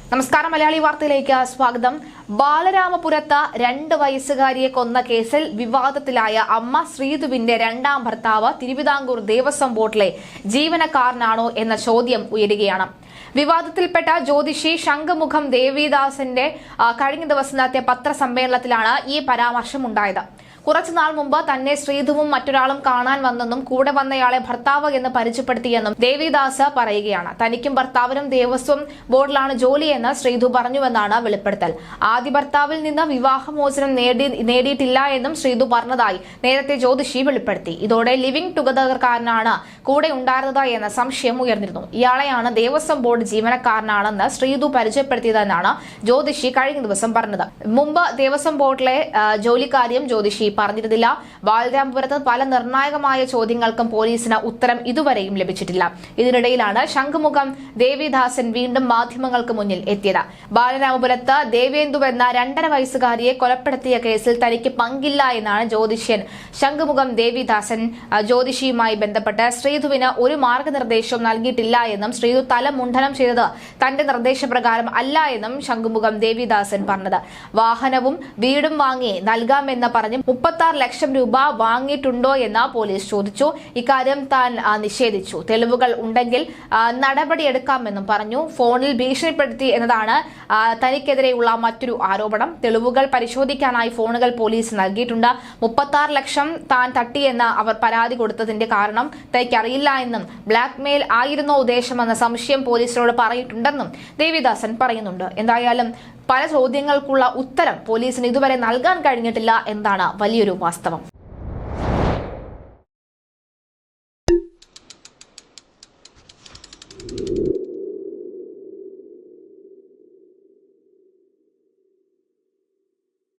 നമസ്കാരം. മലയാളി വാർത്തയിലേക്ക് സ്വാഗതം. ബാലരാമപുരത്ത് 2 വയസ്സുകാരിയെ കൊന്ന കേസിൽ വിവാദത്തിലായ അമ്മ ശ്രീധുവിന്റെ രണ്ടാം ഭർത്താവ് തിരുവിതാംകൂർ ദേവസ്വം ബോർഡിലെ ജീവനക്കാരനാണോ എന്ന ചോദ്യം ഉയരുകയാണ്. വിവാദത്തിൽപ്പെട്ട ജ്യോതിഷി ശംഖുമുഖം ദേവിദാസന്റെ കഴിഞ്ഞ ദിവസം നടത്തിയ പത്രസമ്മേളനത്തിലാണ് ഈ പരാമർശം ഉണ്ടായത്. കുറച്ചുനാൾ മുമ്പ് തന്നെ ശ്രീധുവും മറ്റൊരാളും കാണാൻ വന്നെന്നും കൂടെ വന്നയാളെ ഭർത്താവ് എന്ന് പരിചയപ്പെടുത്തിയെന്നും ദേവിദാസ് പറയുകയാണ്. തനിക്കും ഭർത്താവിനും ദേവസ്വം ബോർഡിലാണ് ജോലിയെന്ന് ശ്രീധു പറഞ്ഞുവെന്നാണ് വെളിപ്പെടുത്തൽ. ആദ്യ ഭർത്താവിൽ നിന്ന് വിവാഹമോചനം നേടിയിട്ടില്ല എന്നും ശ്രീധു പറഞ്ഞതായി നേരത്തെ ജ്യോതിഷി വെളിപ്പെടുത്തി. ഇതോടെ ലിവിംഗ് ടുഗദർക്കാരനാണ് കൂടെ ഉണ്ടായിരുന്നത് എന്ന സംശയം ഉയർന്നിരുന്നു. ഇയാളെയാണ് ദേവസ്വം ബോർഡ് ജീവനക്കാരനാണെന്ന് ശ്രീധു പരിചയപ്പെടുത്തിയതെന്നാണ് ജ്യോതിഷി കഴിഞ്ഞ ദിവസം പറഞ്ഞത്. മുമ്പ് ദേവസ്വം ബോർഡിലെ ജോലിക്കാര്യം ജ്യോതിഷി പറഞ്ഞിരുന്നില്ല. ബാലരാമപുരത്ത് പല നിർണായകമായ ചോദ്യങ്ങൾക്കും പോലീസിന് ഉത്തരം ഇതുവരെയും ലഭിച്ചിട്ടില്ല. ഇതിനിടയിലാണ് ശംഖുമുഖം ദേവിദാസൻ വീണ്ടും മാധ്യമങ്ങൾക്ക് മുന്നിൽ എത്തിയത്. ബാലരാമപുരത്ത് ദേവേന്ദു എന്ന 2.5 വയസ്സുകാരിയെ കൊലപ്പെടുത്തിയ കേസിൽ തനിക്ക് പങ്കില്ല എന്നാണ് ജ്യോതിഷ്യൻ ശംഖുമുഖം ദേവിദാസൻ ജ്യോതിഷിയുമായി ബന്ധപ്പെട്ട് ശ്രീധുവിന് ഒരു മാർഗനിർദ്ദേശവും നൽകിയിട്ടില്ല എന്നും ശ്രീധു തല മുണ്ഡനം ചെയ്തത് തന്റെ നിർദ്ദേശപ്രകാരം അല്ല എന്നും ശംഖുമുഖം ദേവിദാസൻ പറഞ്ഞത്. വാഹനവും വീടും വാങ്ങി നൽകാമെന്ന് പറഞ്ഞ് 36 ലക്ഷം രൂപ വാങ്ങിയിട്ടുണ്ടോ എന്ന് പോലീസ് ചോദിച്ചു. ഇക്കാര്യം താൻ നിഷേധിച്ചു. തെളിവുകൾ ഉണ്ടെങ്കിൽ നടപടിയെടുക്കാമെന്നും പറഞ്ഞു. ഫോണിൽ ഭീഷണിപ്പെടുത്തി എന്നതാണ് തനിക്കെതിരെയുള്ള മറ്റൊരു ആരോപണം. തെളിവുകൾ പരിശോധിക്കാനായി ഫോണുകൾ പോലീസ് നൽകിയിട്ടുണ്ട്. 36 ലക്ഷം താൻ തട്ടിയെന്ന് അവർ പരാതി കൊടുത്തതിന്റെ കാരണം തനിക്കറിയില്ല എന്നും ബ്ലാക്ക്മെയിൽ ആയിരുന്നോ ഉദ്ദേശമെന്ന സംശയം പോലീസിനോട് പറഞ്ഞിട്ടുണ്ടെന്നും ദേവിദാസൻ പറയുന്നുണ്ട്. എന്തായാലും പല ചോദ്യങ്ങൾക്കുള്ള ഉത്തരം പോലീസിന് ഇതുവരെ നൽകാൻ കഴിഞ്ഞിട്ടില്ല എന്നതാണ് വലിയൊരു വാസ്തവം.